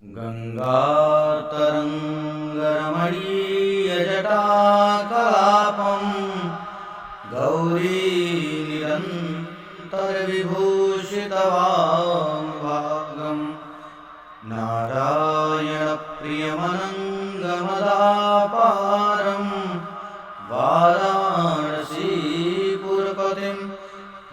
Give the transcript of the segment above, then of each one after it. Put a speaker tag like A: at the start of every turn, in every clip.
A: गङ्गातरङ्गरमणीयजटाकलापं गौरीनिरन्तरविभूषितवाग्भागं नारायणप्रियमनङ्गमदापारं वाराणसीपुरपतिं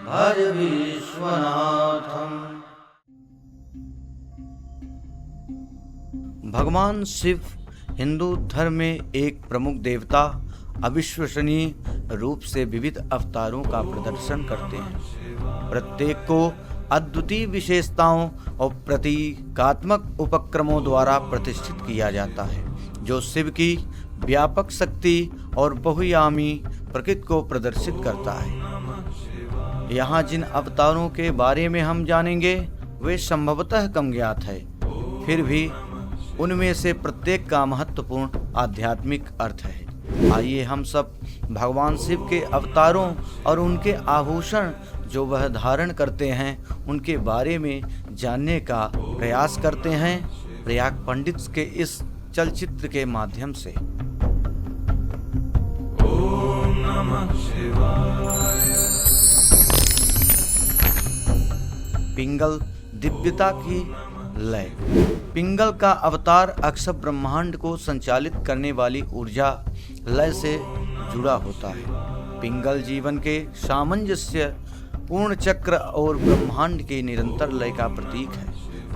A: भज विश्वनाथम्। भगवान शिव हिंदू धर्म में एक प्रमुख देवता अविश्वसनीय रूप से विविध अवतारों का प्रदर्शन करते हैं। प्रत्येक को अद्वितीय विशेषताओं और प्रतीकात्मक उपक्रमों द्वारा प्रतिष्ठित किया जाता है, जो शिव की व्यापक शक्ति और बहुयामी प्रकृति को प्रदर्शित करता है। यहाँ जिन अवतारों के बारे में हम जानेंगे वे संभवतः कम ज्ञात है, फिर भी उनमें से प्रत्येक का महत्वपूर्ण आध्यात्मिक अर्थ है। आइए हम सब भगवान शिव के अवतारों और उनके आभूषण जो वह धारण करते हैं उनके बारे में जानने का प्रयास करते हैं प्रयाग पंडित के इस चलचित्र के माध्यम से। ओम नमः शिवाय। पिंगल दिव्यता की लय। पिंगल का अवतार अक्षर ब्रह्मांड को संचालित करने वाली ऊर्जा लय से जुड़ा होता है। पिंगल जीवन के सामंजस्य पूर्ण चक्र और ब्रह्मांड की निरंतर लय का प्रतीक है।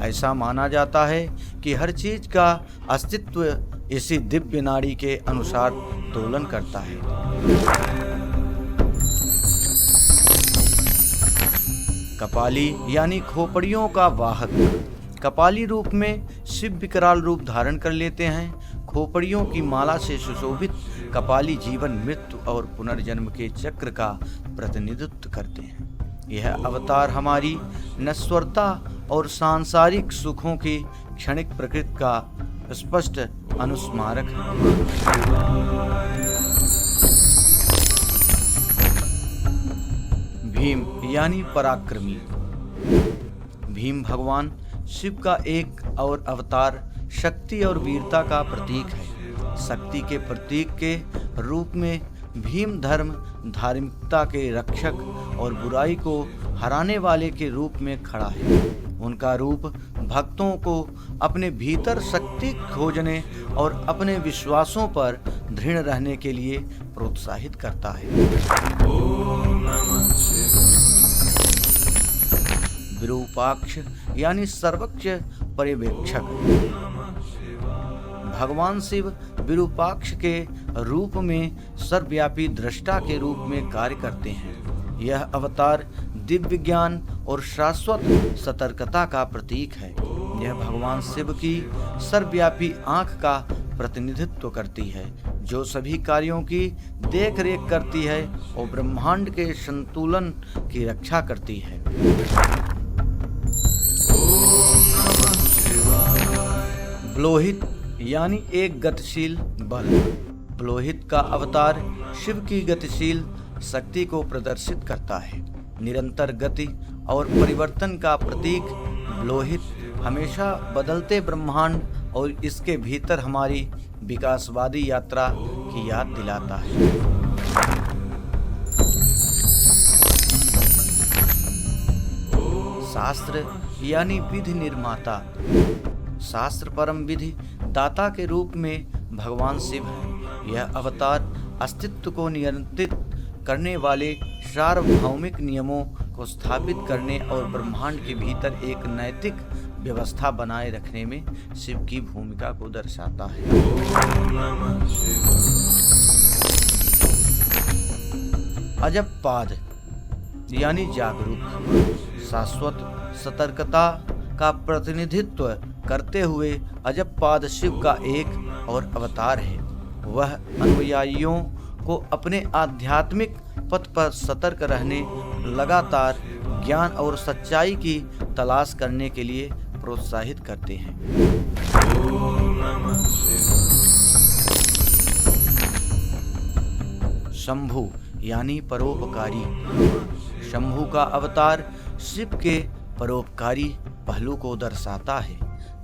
A: ऐसा माना जाता है कि हर चीज का अस्तित्व इसी दिव्य नाड़ी के अनुसार दोलन करता है। कपाली यानी खोपड़ियों का वाहक। कपाली रूप में शिव विकराल रूप धारण कर लेते हैं। खोपड़ियों की माला से सुशोभित कपाली जीवन, मृत्यु और पुनर्जन्म के चक्र का प्रतिनिधित्व करते हैं। यह अवतार हमारी नश्वरता और सांसारिक सुखों की क्षणिक प्रकृति का स्पष्ट अनुस्मारक है। भीम यानी पराक्रमी। भीम भगवान शिव का एक और अवतार शक्ति और वीरता का प्रतीक है। शक्ति के प्रतीक के रूप में भीम धर्म, धार्मिकता के रक्षक और बुराई को हराने वाले के रूप में खड़ा है। उनका रूप भक्तों को अपने भीतर शक्ति खोजने और अपने विश्वासों पर दृढ़ रहने के लिए प्रोत्साहित करता है। विरूपाक्ष यानी सर्वोच्च पर्यवेक्षक। भगवान शिव विरूपाक्ष के रूप में सर्वव्यापी दृष्टा के रूप में कार्य करते हैं। यह अवतार दिव्य ज्ञान और शाश्वत सतर्कता का प्रतीक है। यह भगवान शिव की सर्वव्यापी आंख का प्रतिनिधित्व करती है, जो सभी कार्यों की देख रेख करती है और ब्रह्मांड के संतुलन की रक्षा करती है। प्लोहित यानी एक गतिशील बल। प्लोहित का अवतार शिव की गतिशील शक्ति को प्रदर्शित करता है। निरंतर गति और परिवर्तन का प्रतीक प्लोहित हमेशा बदलते ब्रह्मांड और इसके भीतर हमारी विकासवादी यात्रा की याद दिलाता है। शास्त्र यानी विधि निर्माता। शास्त्र परम विधि दाता के रूप में भगवान शिव है। यह अवतार अस्तित्व को नियंत्रित करने वाले सार्वभौमिक नियमों को स्थापित करने और ब्रह्मांड के भीतर एक नैतिक व्यवस्था बनाए रखने में शिव की भूमिका को दर्शाता है। अजपपाद यानी जागरूक। शाश्वत सतर्कता का प्रतिनिधित्व करते हुए अजपपाद शिव का एक और अवतार है। वह अनुयायियों को अपने आध्यात्मिक पथ पर सतर्क रहने, लगातार ज्ञान और सच्चाई की तलाश करने के लिए प्रोत्साहित करते हैं। शंभु यानी परोपकारी। शंभु का अवतार शिव के परोपकारी पहलू को दर्शाता है।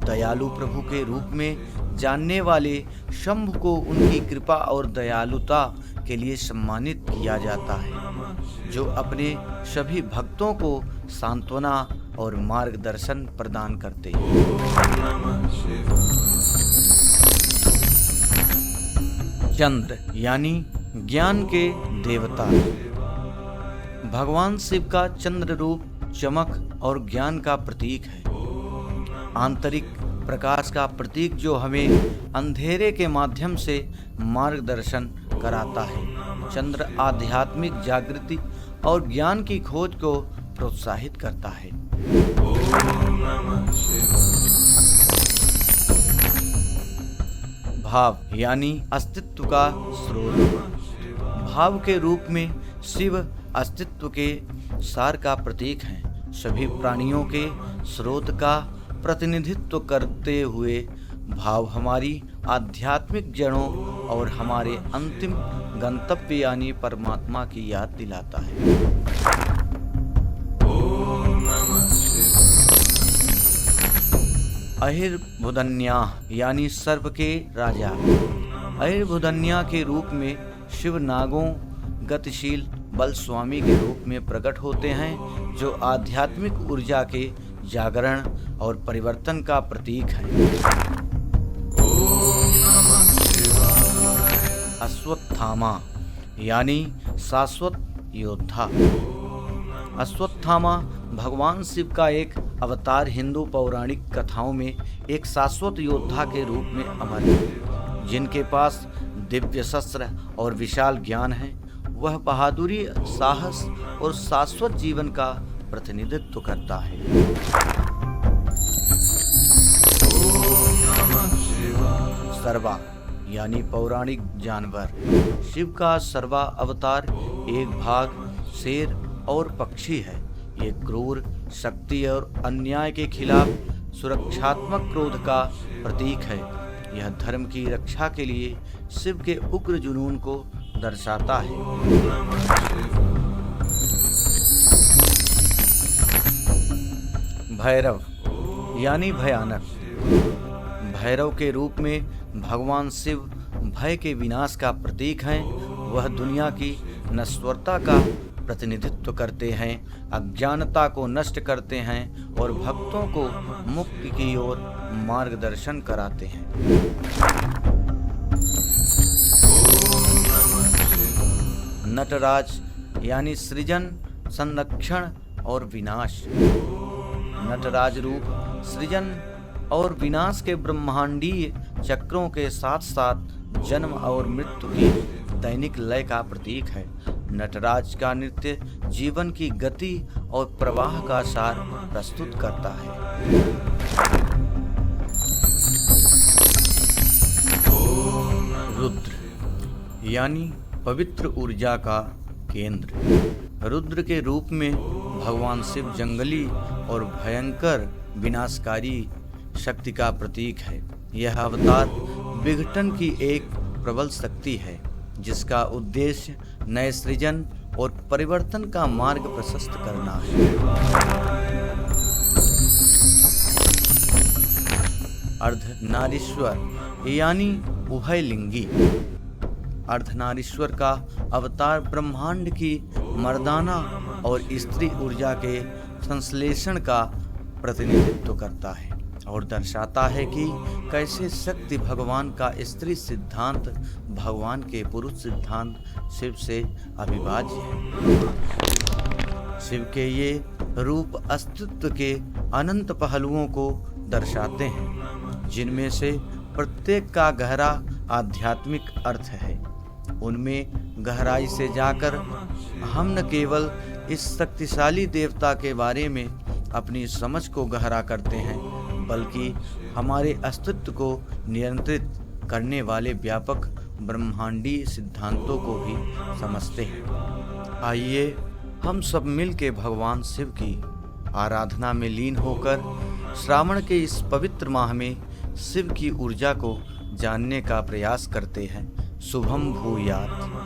A: दयालु प्रभु के रूप में जानने वाले शंभु को उनकी कृपा और दयालुता के लिए सम्मानित किया जाता है, जो अपने सभी भक्तों को सांत्वना और मार्गदर्शन प्रदान करते हैं। चंद्र यानी ज्ञान के देवता। भगवान शिव का चंद्र रूप चमक और ज्ञान का प्रतीक है। आंतरिक प्रकाश का प्रतीक जो हमें अंधेरे के माध्यम से मार्गदर्शन कराता है। चंद्र आध्यात्मिक जागृति और ज्ञान की खोज को प्रोत्साहित करता है। भाव यानी अस्तित्व का स्रोत। भाव के रूप में शिव अस्तित्व के सार का प्रतीक है। सभी प्राणियों के स्रोत का प्रतिनिधित्व करते हुए भाव हमारी आध्यात्मिक जड़ों और हमारे अंतिम गंतव्य यानी परमात्मा की याद दिलाता है। अहिर्बुदन्याः यानी सर्प के राजा। अहिर्बुदन्या के रूप में शिव नागों गतिशील बल स्वामी के रूप में प्रकट होते हैं, जो आध्यात्मिक ऊर्जा के जागरण और परिवर्तन का प्रतीक है। अश्वत्थामा यानी शाश्वत योद्धा। अश्वत्थामा भगवान शिव का एक अवतार हिंदू पौराणिक कथाओं में एक शाश्वत योद्धा के रूप में अमर है, जिनके पास दिव्य शस्त्र और विशाल ज्ञान है। वह बहादुरी, साहस और शाश्वत जीवन का प्रतिनिधित्व करता है। सर्वा यानी पौराणिक जानवर। शिव का सर्वा अवतार एक भाग शेर और पक्षी है। ये क्रूर, शक्ति और अन्याय के खिलाफ सुरक्षात्मक क्रोध का प्रतीक है। यह धर्म की रक्षा के लिए शिव के उग्र जुनून को दर्शाता है। भैरव यानी भयानक। भैरव के रूप में भगवान शिव भय के विनाश का प्रतीक हैं। वह दुनिया की नश्वरता का प्रतिनिधित्व करते हैं, अज्ञानता को नष्ट करते हैं और भक्तों को मुक्ति की ओर मार्गदर्शन कराते हैं। नटराज यानी सृजन, संरक्षण और विनाश। नटराज रूप सृजन और विनाश के ब्रह्मांडीय चक्रों के साथ साथ जन्म और मृत्यु की दैनिक लय का प्रतीक है। नटराज का नृत्य जीवन की गति और प्रवाह का सार प्रस्तुत करता है। रुद्र यानी पवित्र ऊर्जा का केंद्र। रुद्र के रूप में भगवान शिव जंगली और भयंकर विनाशकारी शक्ति का प्रतीक है। यह अवतार विघटन की एक प्रबल शक्ति है, जिसका उद्देश्य नए सृजन और परिवर्तन का मार्ग प्रशस्त करना है। अर्धनारीश्वर यानी उभयलिंगी। अर्धनारीश्वर का अवतार ब्रह्मांड की मर्दाना और स्त्री ऊर्जा के संश्लेषण का प्रतिनिधित्व करता है और दर्शाता है कि कैसे शक्ति भगवान का स्त्री सिद्धांत भगवान के पुरुष सिद्धांत शिव से अविभाज्य है। शिव के ये रूप अस्तित्व के अनंत पहलुओं को दर्शाते हैं, जिनमें से प्रत्येक का गहरा आध्यात्मिक अर्थ है। उनमें गहराई से जाकर हम न केवल इस शक्तिशाली देवता के बारे में अपनी समझ को गहरा करते हैं, बल्कि हमारे अस्तित्व को नियंत्रित करने वाले व्यापक ब्रह्मांडीय सिद्धांतों को भी समझते हैं। आइए हम सब मिल के भगवान शिव की आराधना में लीन होकर श्रावण के इस पवित्र माह में शिव की ऊर्जा को जानने का प्रयास करते हैं। शुभम भूयात्।